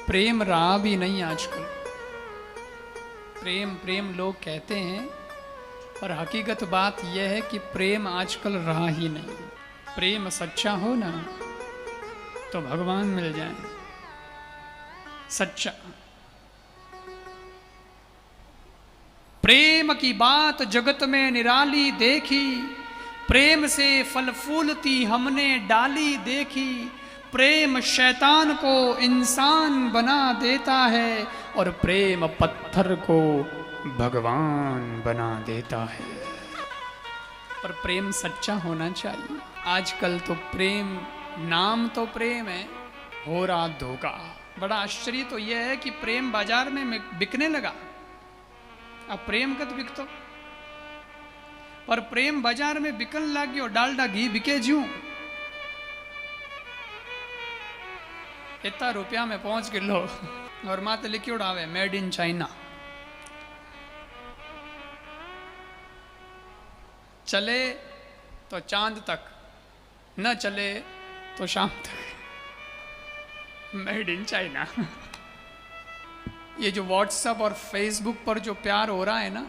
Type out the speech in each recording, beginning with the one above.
प्रेम रहा भी नहीं आजकल। प्रेम प्रेम लोग कहते हैं, पर हकीकत बात यह है कि प्रेम आजकल रहा ही नहीं। प्रेम सच्चा हो ना तो भगवान मिल जाए। सच्चा प्रेम की बात जगत में निराली देखी, प्रेम से फल फूलती हमने डाली देखी। प्रेम शैतान को इंसान बना देता है और प्रेम पत्थर को भगवान बना देता है। पर प्रेम सच्चा होना चाहिए। आजकल तो प्रेम, नाम तो प्रेम है, हो रहा धोखा। बड़ा आश्चर्य तो यह है कि प्रेम बाजार में बिकने लगा। अब प्रेम कद बिकतो, पर प्रेम बाजार में बिकन लग गयो। डालडा घी बिके ज्यों इतना रुपया में 5 किलो और माते लिखियोड़ आवे मेड इन चाइना। चले तो चांद तक, न चले तो शाम तक। Made in China. ये जो व्हाट्सएप और फेसबुक पर जो प्यार हो रहा है ना,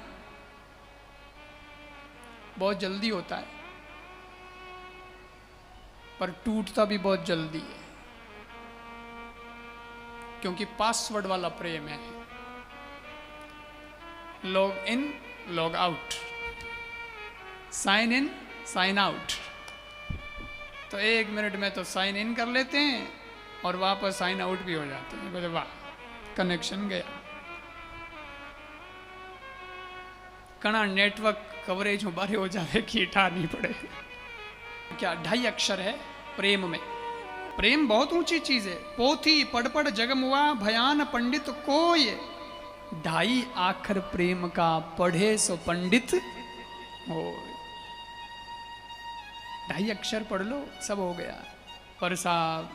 बहुत जल्दी होता है, पर टूटता भी बहुत जल्दी है, क्योंकि पासवर्ड वाला प्रेम है। Log in log out, sign in sign out. तो 1 मिनट में तो साइन इन कर लेते हैं और वापस साइन आउट भी हो जाते हैं। बोले वाह, कनेक्शन गया। कणा नेटवर्क कवरेज बारे हो जावे कि ठा नहीं पड़े। क्या 2.5 अक्षर है प्रेम में। प्रेम बहुत ऊंची चीज है। पोथी पढ़ जगमुआ भयान पंडित कोय, 2.5 आखर प्रेम का पढ़े सो पंडित हो। 2.5 अक्षर पढ़ लो, सब हो गया। पर साहब,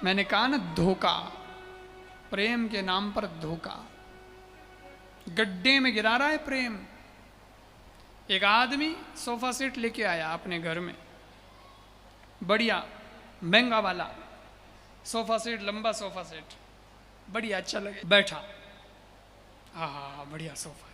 मैंने कहा ना, धोखा, प्रेम के नाम पर धोखा गड्ढे में गिरा रहा है प्रेम। एक आदमी सोफा सेट लेके आया अपने घर में, बढ़िया महंगा वाला सोफा सेट, लंबा सोफा सेट, बढ़िया अच्छा लगे, बैठा। हाँ, बढ़िया सोफा।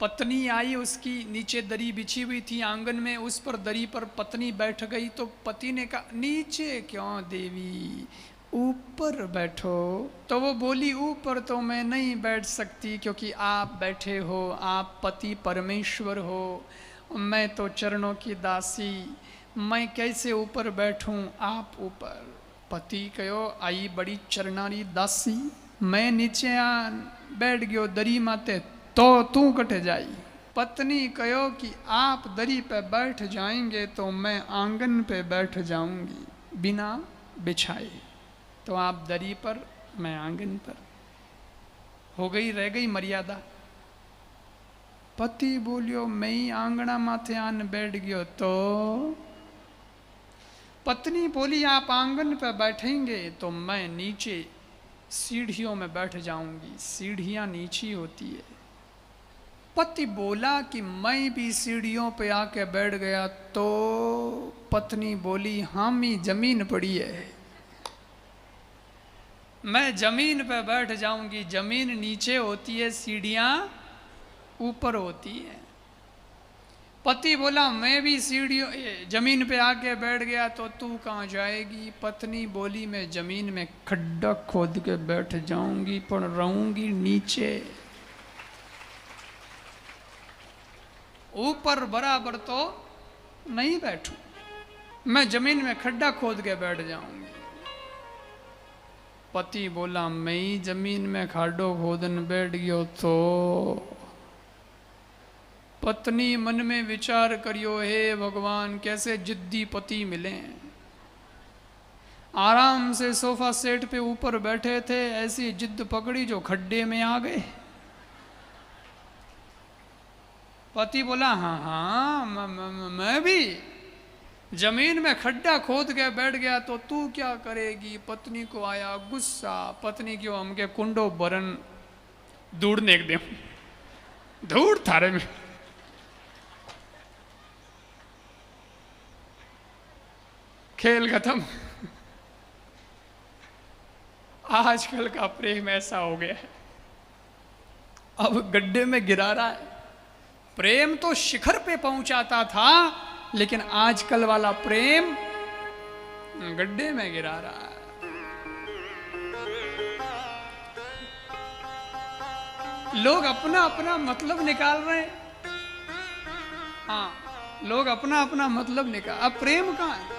पत्नी आई, उसकी नीचे दरी बिछी हुई थी आंगन में, उस पर दरी पर पत्नी बैठ गई। तो पति ने कहा, नीचे क्यों देवी, ऊपर बैठो। तो वो बोली, ऊपर तो मैं नहीं बैठ सकती, क्योंकि आप बैठे हो, आप पति परमेश्वर हो, मैं तो चरणों की दासी, मैं कैसे ऊपर बैठूं, आप ऊपर। पति कहो, आई बड़ी चरणारी दासी, मैं नीचे आ बैठ गयो दरी माते, तो तू कटे जाई। पत्नी कहो कि आप दरी पे बैठ जाएंगे तो मैं आंगन पे बैठ जाऊंगी बिना बिछाए। तो आप दरी पर, मैं आंगन पर। हो गई, रह गई मर्यादा। पति बोलियो, मैं ही आंगना माथे आन बैठ गयो तो। पत्नी बोली, आप आंगन पर बैठेंगे तो मैं नीचे सीढ़ियों में बैठ जाऊंगी, सीढ़ियां नीची होती है। पति बोला कि मैं भी सीढ़ियों पे आके बैठ गया तो। पत्नी बोली, हम ही जमीन पड़ी है, मैं जमीन पे बैठ जाऊंगी। जमीन नीचे होती है, सीढ़ियां ऊपर होती है। पति बोला, मैं भी सीढ़ियों जमीन पे आके बैठ गया तो तू कहाँ जाएगी। पत्नी बोली, मैं जमीन में खड्डा खोद के बैठ जाऊंगी, पर रहूंगी नीचे, ऊपर बराबर तो नहीं बैठू, मैं जमीन में खड्डा खोद के बैठ जाऊंगी। पति बोला, मैं ही जमीन में खाडो खोदन बैठ गयो तो। पत्नी मन में विचार करियो, हे भगवान, कैसे जिद्दी पति मिले। आराम से सोफा सेट पे ऊपर बैठे थे, ऐसी जिद्द पकड़ी जो खड्डे में आ गए। पति बोला, हाँ हाँ, मैं भी जमीन में खड्डा खोद के बैठ गया तो तू क्या करेगी। पत्नी को आया गुस्सा। पत्नी क्यों हमके कुंडो बरन धूड़ नेक दे, धूड़ थारे में। खेल खत्म। आजकल का प्रेम ऐसा हो गया है, अब गड्ढे में गिरा रहा है। प्रेम तो शिखर पे पहुंचाता था, लेकिन आजकल वाला प्रेम गड्ढे में गिरा रहा है। लोग अपना अपना मतलब निकाल रहे हैं। हाँ, लोग अपना अपना मतलब निकाल, अब प्रेम कहाँ है?